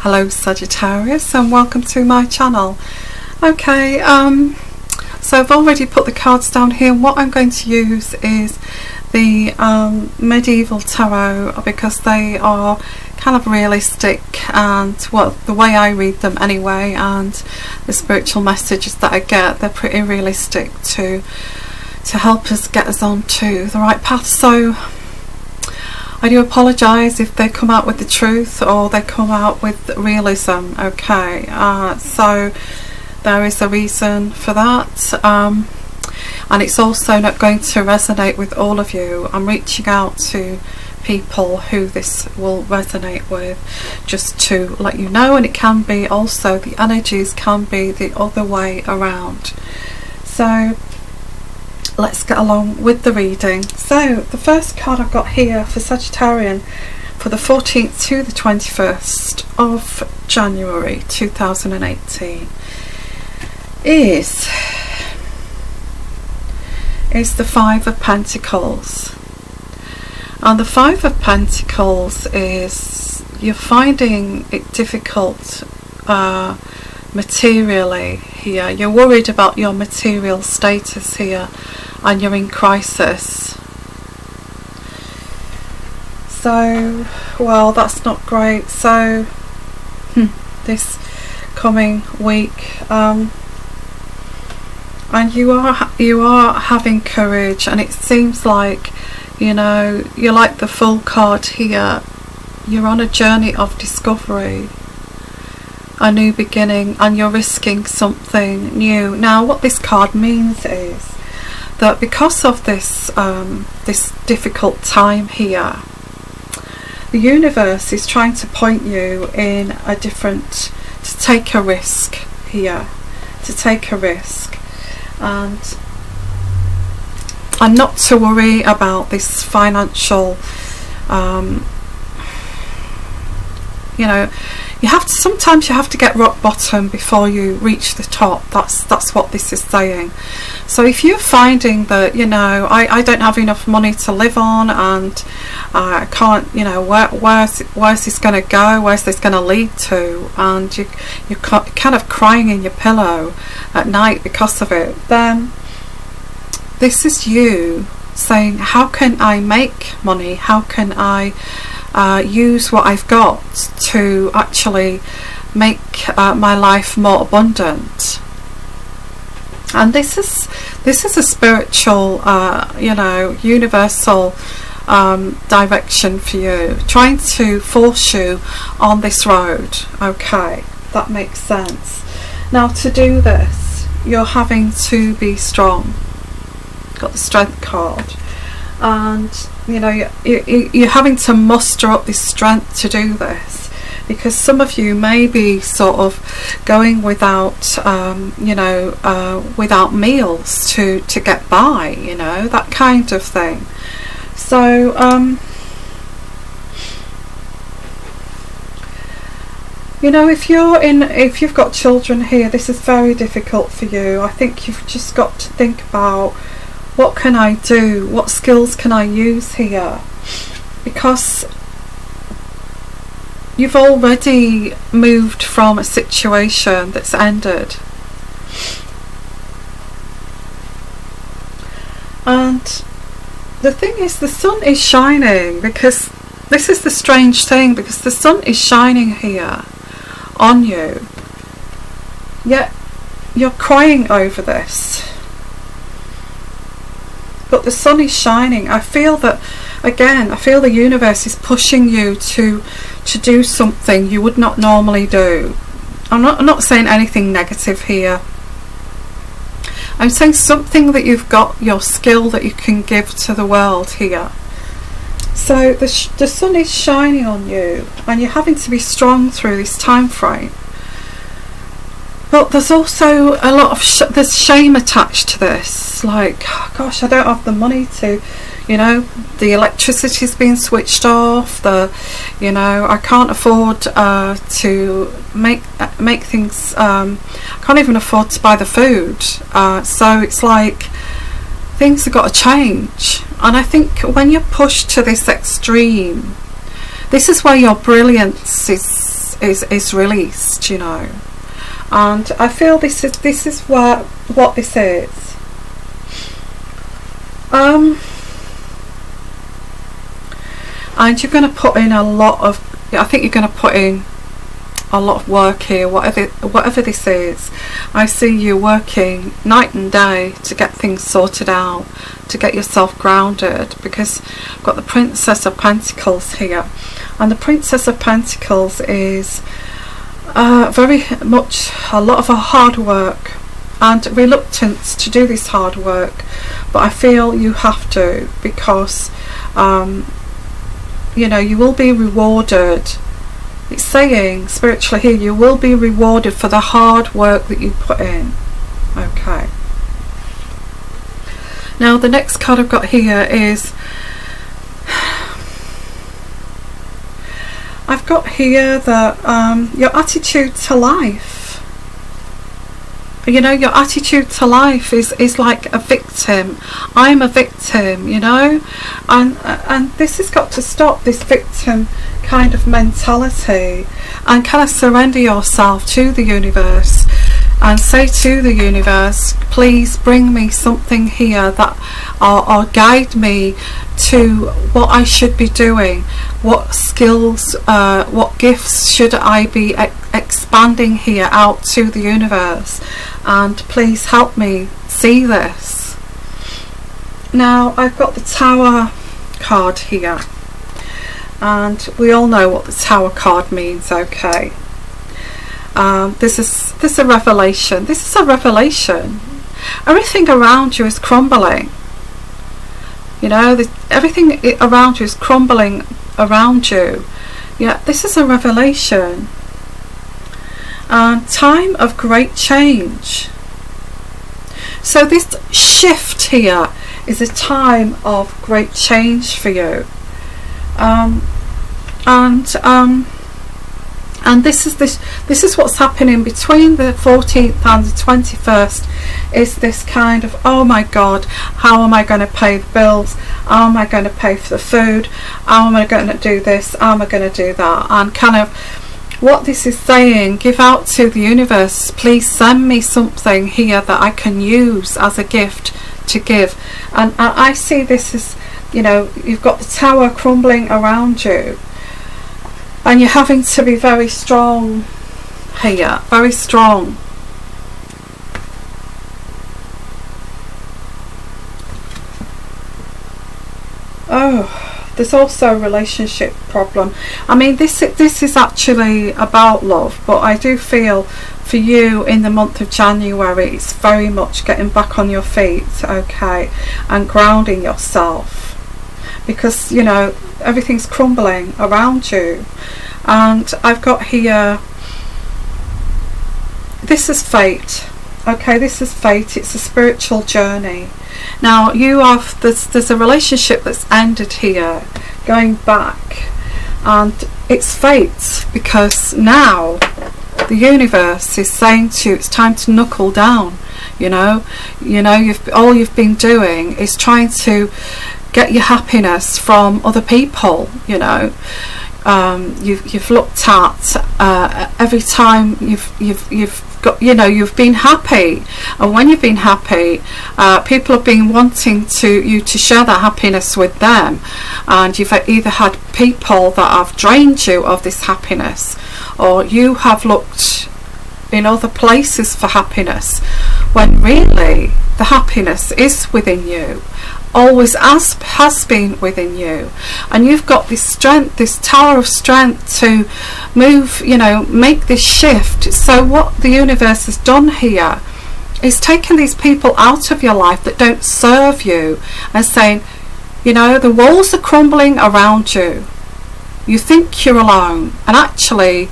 Hello Sagittarius, and welcome to my channel. Okay, so I've already put the cards down here. What I'm going to use is the medieval tarot, because they are kind of realistic, and well, the way I read them anyway, and the spiritual messages that I get, they're pretty realistic to help us get us on to the right path. So I do apologise if they come out with the truth or they come out with realism. Okay, so there is a reason for that, and it's also not going to resonate with all of you. I'm reaching out to people who this will resonate with, just to let you know, and it can be also, the energies can be the other way around. So let's get along with the reading. So the first card I've got here for Sagittarian for the 14th to the 21st of January 2018 is the Five of Pentacles. And the Five of Pentacles is, you're finding it difficult materially here. You're worried about your material status here, and you're in crisis. So, well, that's not great. So this coming week, and you are having courage, and it seems like, you know, you're like the Fool card here. You're on a journey of discovery, a new beginning, and you're risking something new. Now what this card means is that because of this this difficult time here, the universe is trying to point you in a different, to take a risk here, to take a risk, and not to worry about this financial, you know, you have to, sometimes you have to get rock bottom before you reach the top. That's what this is saying. So if you're finding that, you know, I don't have enough money to live on, and I can't, you know, where's this going to go, where's this going to lead to, and you're kind of crying in your pillow at night because of it, then this is you saying, how can I make money? How can I use what I've got to actually make my life more abundant? And this is a spiritual, you know, universal direction for you, trying to force you on this road. Okay, that makes sense. Now to do this, you're having to be strong. Got the Strength card, and you know, you're having to muster up this strength to do this, because some of you may be sort of going without, you know, without meals to get by, you know, that kind of thing. So you know, if you've got children here, this is very difficult for you. I think you've just got to think about, what can I do? What skills can I use here? Because you've already moved from a situation that's ended. And the thing is, the sun is shining, because this is the strange thing, because the sun is shining here on you, yet you're crying over this. But the sun is shining. I feel that, again, I feel the universe is pushing you to do something you would not normally do. I'm not saying anything negative here. I'm saying something that you've got, your skill that you can give to the world here. So the sun is shining on you, and you're having to be strong through this time frame. But there's also a lot of there's shame attached to this, like, oh gosh, I don't have the money to, you know, the electricity's been switched off, you know, I can't afford to make things, I can't even afford to buy the food, so it's like things have got to change. And I think when you're pushed to this extreme, this is where your brilliance is is released, you know. And I feel this is what this is. And you're going to put in a lot of, I think you're going to put in a lot of work here, whatever this is. I see you working night and day to get things sorted out, to get yourself grounded, because I've got the Princess of Pentacles here, and the Princess of Pentacles is very much a lot of hard work and reluctance to do this hard work, but I feel you have to, because you know, you will be rewarded. It's saying spiritually here, you will be rewarded for the hard work that you put in. Okay. Now the next card I've got here is, I've got here that your attitude to life. You know, your attitude to life is like a victim. I'm a victim, you know, and this has got to stop, this victim kind of mentality, and kind of surrender yourself to the universe and say to the universe, please bring me something here that or guide me to what I should be doing, what skills, what gifts should I be expanding here out to the universe, and please help me see this. Now I've got the Tower card here, and we all know what the Tower card means. Okay. This is a revelation. This is a revelation. Everything around you is crumbling. You know, everything around you is crumbling around you. Yeah, this is a revelation. Time of great change. So this shift here is a time of great change for you. And this is what's happening between the 14th and the 21st, is this kind of, oh my God, how am I going to pay the bills? How am I going to pay for the food? How am I going to do this? How am I going to do that? And kind of what this is saying, give out to the universe, please send me something here that I can use as a gift to give. And I see this as, you know, you've got the Tower crumbling around you, and you're having to be very strong here, very strong. Oh, there's also a relationship problem. I mean, this is actually about love, but I do feel for you in the month of January, it's very much getting back on your feet, okay, and grounding yourself, because, you know, everything's crumbling around you. And I've got here, this is fate. Okay, this is fate. It's a spiritual journey. Now you have, there's a relationship that's ended here, going back, and it's fate, because now the universe is saying to you, it's time to knuckle down. You know, all you've been doing is trying to get your happiness from other people. You know, you've looked at every time you've got, you know, you've been happy, and when you've been happy, people have been wanting you to share that happiness with them, and you've either had people that have drained you of this happiness, or you have looked in other places for happiness, when really the happiness is within you, always has been within you. And you've got this strength, this Tower of strength to move, you know, make this shift. So what the universe has done here is taken these people out of your life that don't serve you, and saying, you know, the walls are crumbling around you. You think you're alone, and actually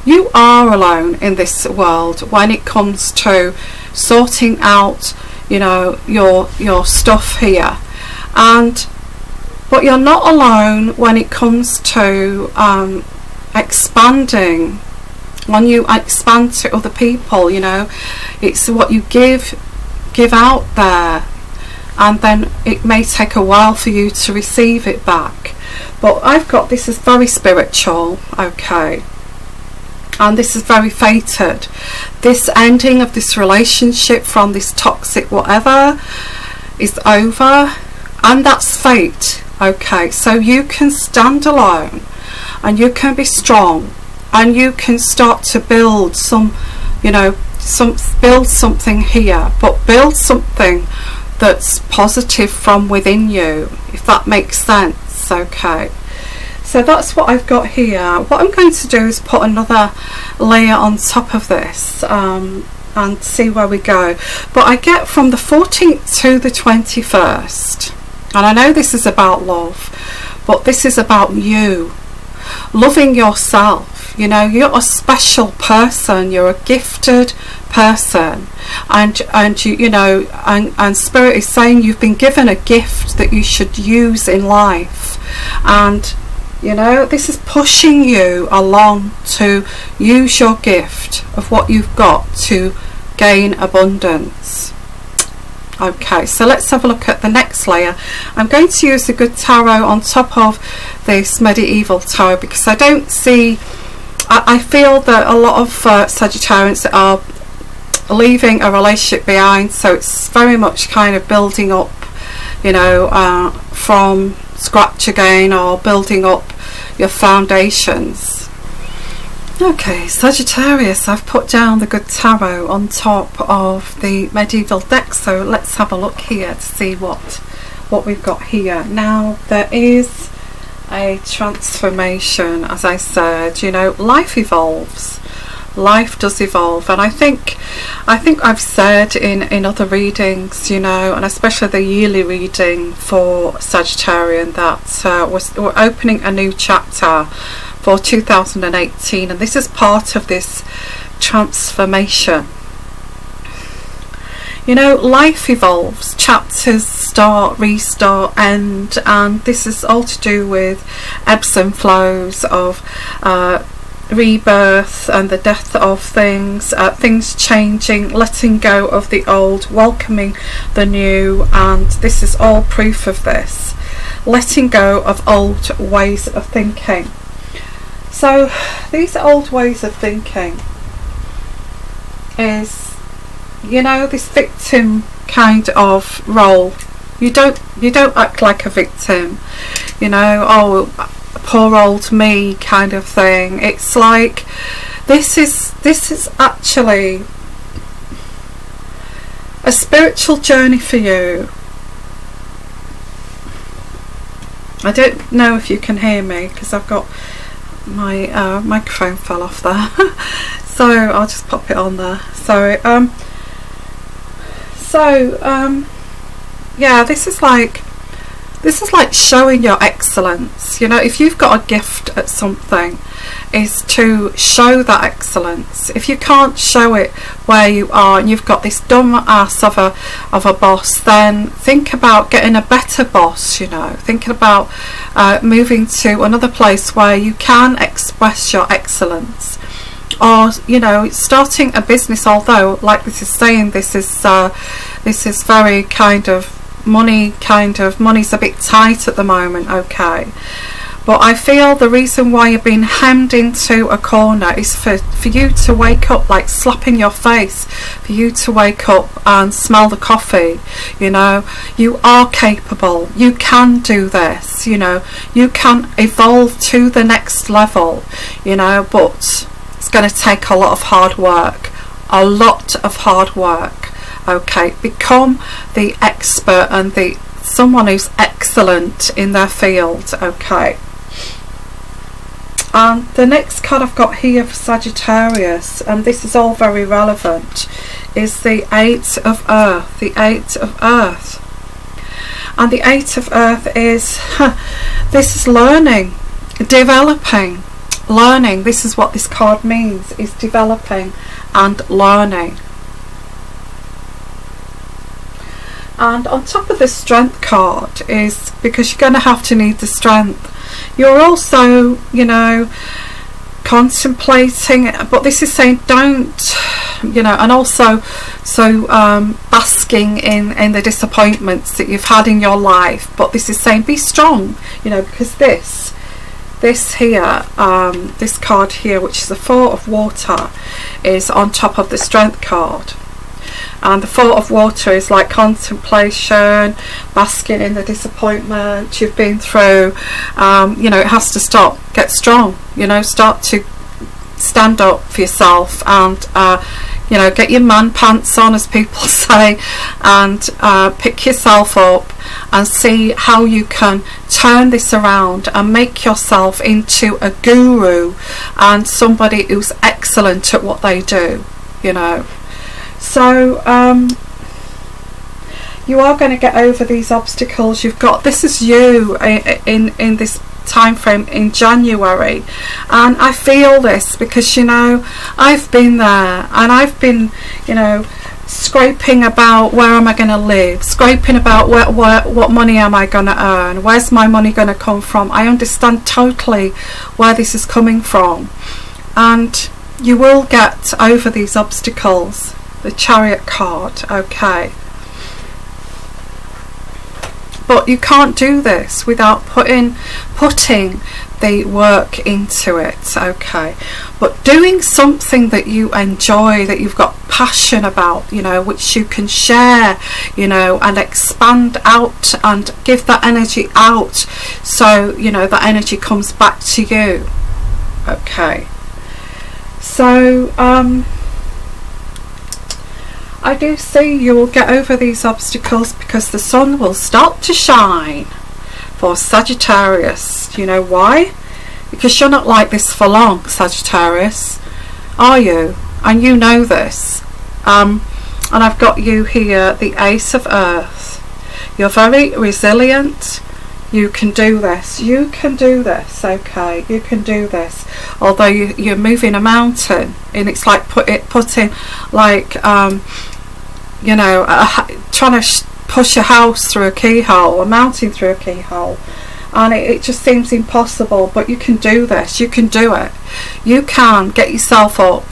you are alone in this world when it comes to sorting out, you know, your stuff here. But you're not alone when it comes to expanding. When you expand to other people, you know, it's what you give out there, and then it may take a while for you to receive it back. But I've got this as very spiritual. Okay. and this is very fated. This ending of this relationship from this toxic whatever is over, and that's fate. Okay, so you can stand alone and you can be strong, and you can start to build some, you know, build something here, but build something that's positive from within you, if that makes sense. Okay, so that's what I've got here. What I'm going to do is put another layer on top of this and see where we go. But I get from the 14th to the 21st, and I know this is about love, but this is about you loving yourself. You know, you're a special person, you're a gifted person, and you know, and Spirit is saying you've been given a gift that you should use in life, and you know, this is pushing you along to use your gift of what you've got to gain abundance. Okay, so let's have a look at the next layer. I'm going to use the Good Tarot on top of this Medieval Tarot, because I don't see, I feel that a lot of Sagittarians are leaving a relationship behind, so it's very much kind of building up, you know, from scratch again, or building up your foundations. Okay, Sagittarius, I've put down the Good Tarot on top of the Medieval deck, so let's have a look here to see what we've got here. Now, there is a transformation, as I said. You know, life evolves, life does evolve, and I think I've said in other readings, you know, and especially the yearly reading for Sagittarian, that we're opening a new chapter for 2018, and this is part of this transformation. You know, life evolves, chapters start, restart, end, and this is all to do with ebbs and flows of rebirth and the death of things, things changing, letting go of the old, welcoming the new, and this is all proof of this, letting go of old ways of thinking. So these old ways of thinking is, you know, this victim kind of role. You don't act like a victim, you know, oh, poor old me kind of thing. It's like this is actually a spiritual journey for you. I don't know if you can hear me because I've got my microphone fell off there. So I'll just pop it on there. Sorry. Yeah, this is like showing your excellence. You know, if you've got a gift at something, is to show that excellence. If you can't show it where you are and you've got this dumb ass of a boss, then think about getting a better boss, you know, thinking about moving to another place where you can express your excellence, or, you know, starting a business. Although, like this is saying, this is very kind of money's a bit tight at the moment. Okay, but I feel the reason why you're being hemmed into a corner is for you to wake up, like slapping your face, for you to wake up and smell the coffee. You know, you are capable, you can do this, you know, you can evolve to the next level, you know, but it's going to take a lot of hard work, a lot of hard work. Okay, become the expert and someone who's excellent in their field. Okay, and the next card I've got here for Sagittarius, and this is all very relevant, is the Eight of Earth. The Eight of Earth, and the Eight of Earth is this is learning, developing, learning. This is what this card means, is developing and learning. And on top of the Strength card is, because you're going to have to need the strength, you're also, you know, contemplating, but this is saying don't, you know, and also basking in the disappointments that you've had in your life, but this is saying be strong, you know, because this this here, this card here, which is the Four of Water, is on top of the Strength card. And the Four of Water is like contemplation, basking in the disappointment you've been through. You know, it has to stop, get strong, you know, start to stand up for yourself, and you know, get your man pants on, as people say, and pick yourself up and see how you can turn this around and make yourself into a guru and somebody who's excellent at what they do, you know. So you are going to get over these obstacles. You've got, this is you in this time frame in January, and I feel this because, you know, I've been there, and I've been, you know, scraping about where am I going to live, scraping about what money am I going to earn, where's my money going to come from. I understand totally where this is coming from, and you will get over these obstacles. The Chariot card, okay. But you can't do this without putting the work into it, okay. But doing something that you enjoy, that you've got passion about, you know, which you can share, you know, and expand out and give that energy out, so, you know, that energy comes back to you, okay. So I do see you will get over these obstacles because the sun will start to shine for Sagittarius. You know why? Because you're not like this for long, Sagittarius, are you? And you know this. And I've got you here, the Ace of Earth. You're very resilient. You can do this. You can do this, okay. You can do this. Although you're moving a mountain, and it's like putting like you know, trying to push a house through a keyhole, a mountain through a keyhole, and it just seems impossible. But you can do this. You can do it. You can get yourself up,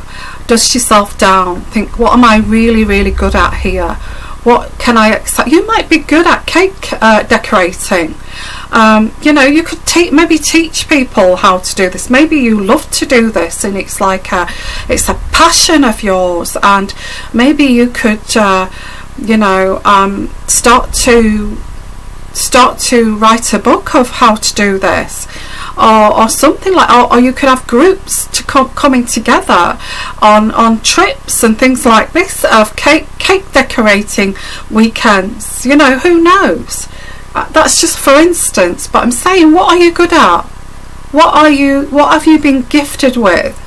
dust yourself down, think, what am I really, really good at here? What can I accept? You might be good at cake decorating. You know, you could maybe teach people how to do this. Maybe you love to do this, and it's like it's a passion of yours, and maybe you could you know, start to write a book of how to do this, or something like, or you could have groups to coming together on trips and things like this, of cake decorating weekends, you know, who knows. That's just for instance, but I'm saying, what are you good at? What have you been gifted with?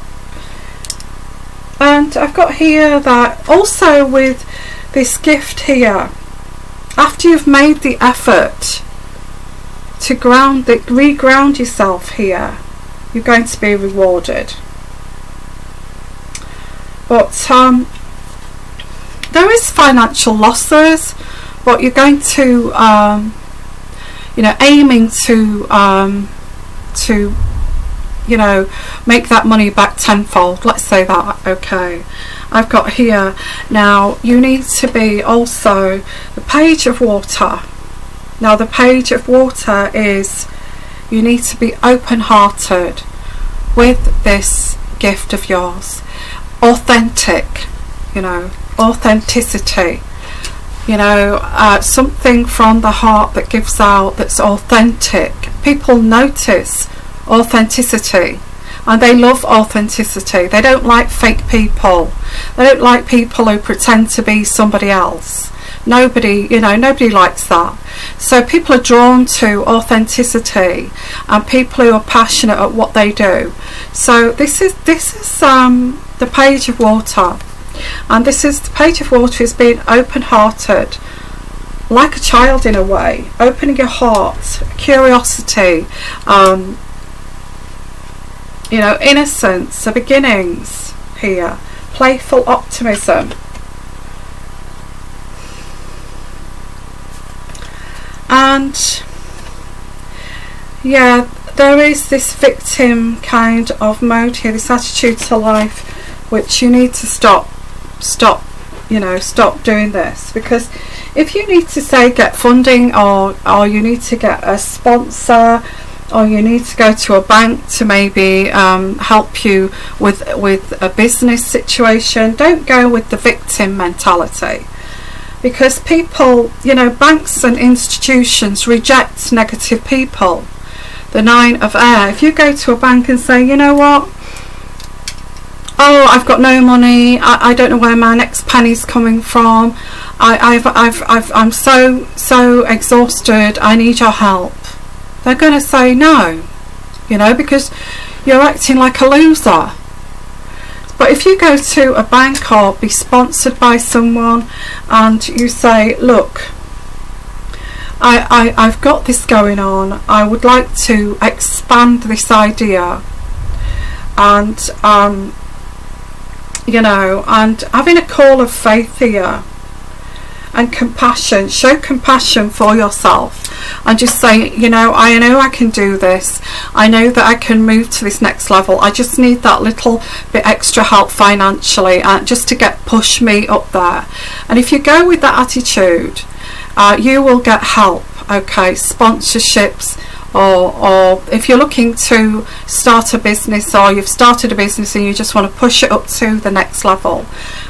And I've got here that also with this gift here, after you've made the effort to re-ground yourself here, you're going to be rewarded. But there is financial losses, but you're going to you know, aiming to you know, make that money back tenfold, let's say that, okay. I've got here now, you need to be also the Page of Water. Now the Page of Water is, you need to be open-hearted with this gift of yours, authentic, you know, authenticity, you know, something from the heart that gives out, that's authentic. People notice authenticity, and they love authenticity. They don't like fake people. They don't like people who pretend to be somebody else. Nobody, you know, nobody likes that. So people are drawn to authenticity and people who are passionate at what they do. So this is the Page of Water, and this is the Page of Water is being open-hearted, like a child in a way, opening your heart, curiosity, you know, innocence, the beginnings here, playful optimism. And yeah, there is this victim kind of mode here, this attitude to life, which you need to stop, you know, stop doing this. Because if you need to say get funding, or you need to get a sponsor, or you need to go to a bank to maybe help you with a business situation. Don't go with the victim mentality, because people, you know, banks and institutions reject negative people. The 9 of Air. If you go to a bank and say, you know what, oh, I've got no money, I don't know where my next penny's coming from, I'm so exhausted, I need your help, they're going to say no, you know, because you're acting like a loser. But if you go to a bank or be sponsored by someone and you say, look, I've got this going on, I would like to expand this idea, and you know, and having a call of faith here and compassion, show compassion for yourself and just say, you know I can do this, I know that I can move to this next level, I just need that little bit extra help financially, just to push me up there. And if you go with that attitude, you will get help, okay, sponsorships, or if you're looking to start a business, or you've started a business and you just want to push it up to the next level.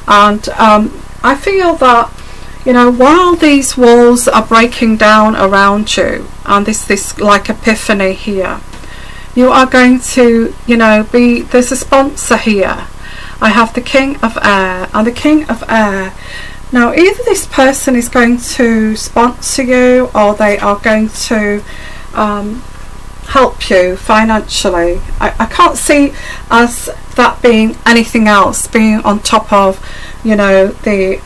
And I feel that, you know, while these walls are breaking down around you, and this like epiphany here, you are going to, you know, there's a sponsor here. I have the King of Air, and the King of Air, now either this person is going to sponsor you, or they are going to help you financially. I can't see as that being anything else, being on top of, you know, the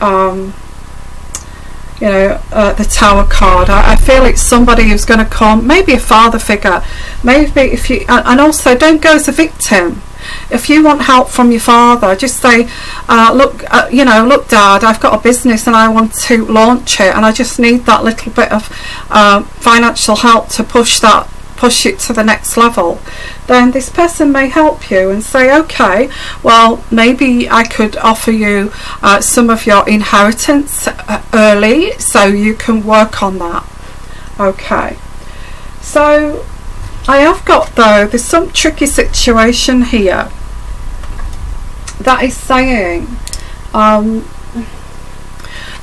the Tower card. I feel it's somebody who's going to come, maybe a father figure, maybe if you, and also don't go as a victim. If you want help from your father, just say, look, you know, look Dad, I've got a business and I want to launch it, and I just need that little bit of financial help to push it to the next level. Then this person may help you and say, okay, well, maybe I could offer you some of your inheritance early, so you can work on that. Okay, so I have got, though, there's some tricky situation here that is saying,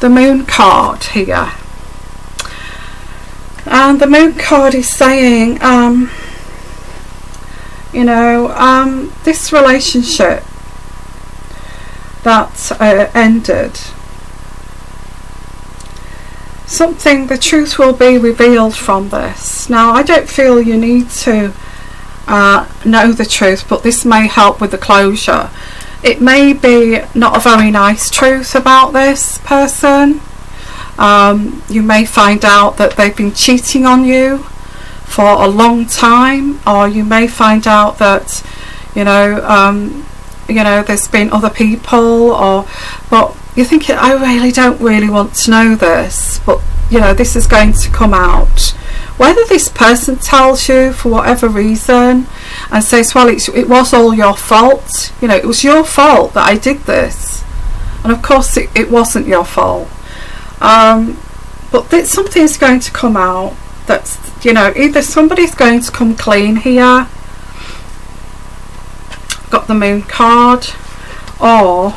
the Moon card here, and the Moon card is saying, you know, this relationship that ended, the truth will be revealed from this. Now, I don't feel you need to know the truth, but this may help with the closure. It may be not a very nice truth about this person. You may find out that they've been cheating on you for a long time, or you may find out that, you know, there's been other people, but you're thinking, I really don't want to know this, but you know, this is going to come out. Whether this person tells you for whatever reason and says, well, it was all your fault, you know, it was your fault that I did this, and of course it wasn't your fault, but something is going to come out that's, you know, either somebody's going to come clean here, got the Moon card, or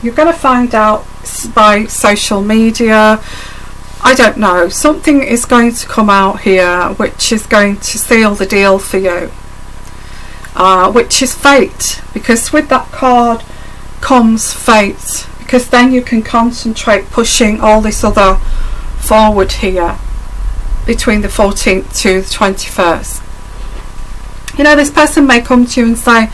you're going to find out by social media, I don't know, something is going to come out here which is going to seal the deal for you, which is fate, because with that card comes fate, because then you can concentrate pushing all this other forward here between the 14th to the 21st. You know, this person may come to you and say,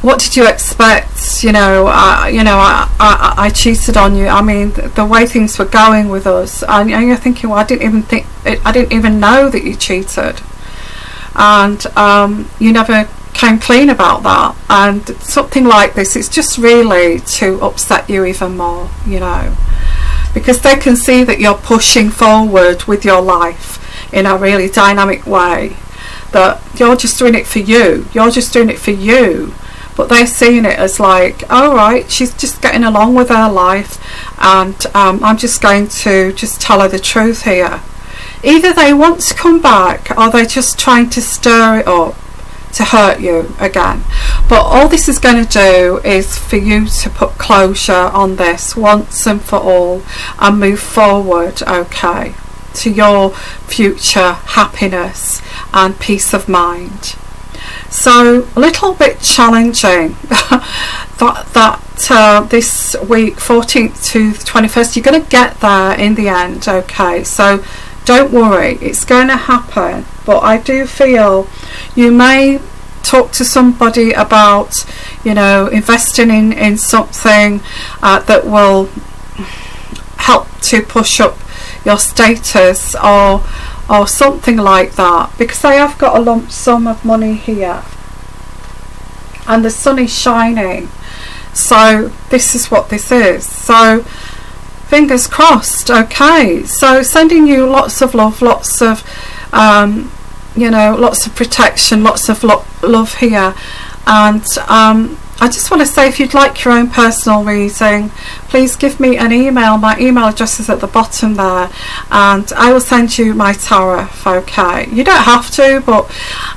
what did you expect? You know, I cheated on you. I mean, the way things were going with us, and you're thinking, well, I didn't even know that you cheated, and you never came clean about that. And something like this, it's just really to upset you even more, you know, because they can see that you're pushing forward with your life in a really dynamic way, that you're just doing it for you. You're just doing it for you. But they're seeing it as like, all right, she's just getting along with her life, and I'm just going to just tell her the truth here. Either they want to come back, or they're just trying to stir it up to hurt you again. But all this is going to do is for you to put closure on this once and for all, and move forward, okay, to your future happiness and peace of mind. So a little bit challenging that this week, 14th to the 21st, you're going to get there in the end, okay? So don't worry, it's going to happen. But I do feel you may talk to somebody about, you know, investing in something that will help to push up your status, or something like that, because I have got a lump sum of money here and the sun is shining. So this is what this is. So fingers crossed. Okay, so sending you lots of love, lots of you know, lots of protection, lots of love here. And I just want to say, if you'd like your own personal reading, please give me an email. My email address is at the bottom there, and I will send you my tarot, okay? You don't have to, but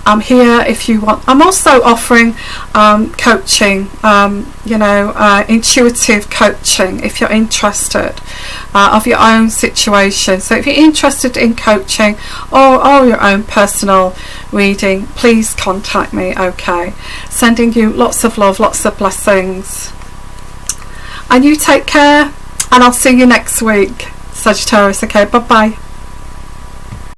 I'm here if you want. I'm also offering coaching, you know, intuitive coaching, if you're interested, of your own situation. So if you're interested in coaching or your own personal reading, please contact me, okay? Sending you lots of love, lots of blessings, and you take care, and I'll see you next week, Sagittarius. Okay, bye bye.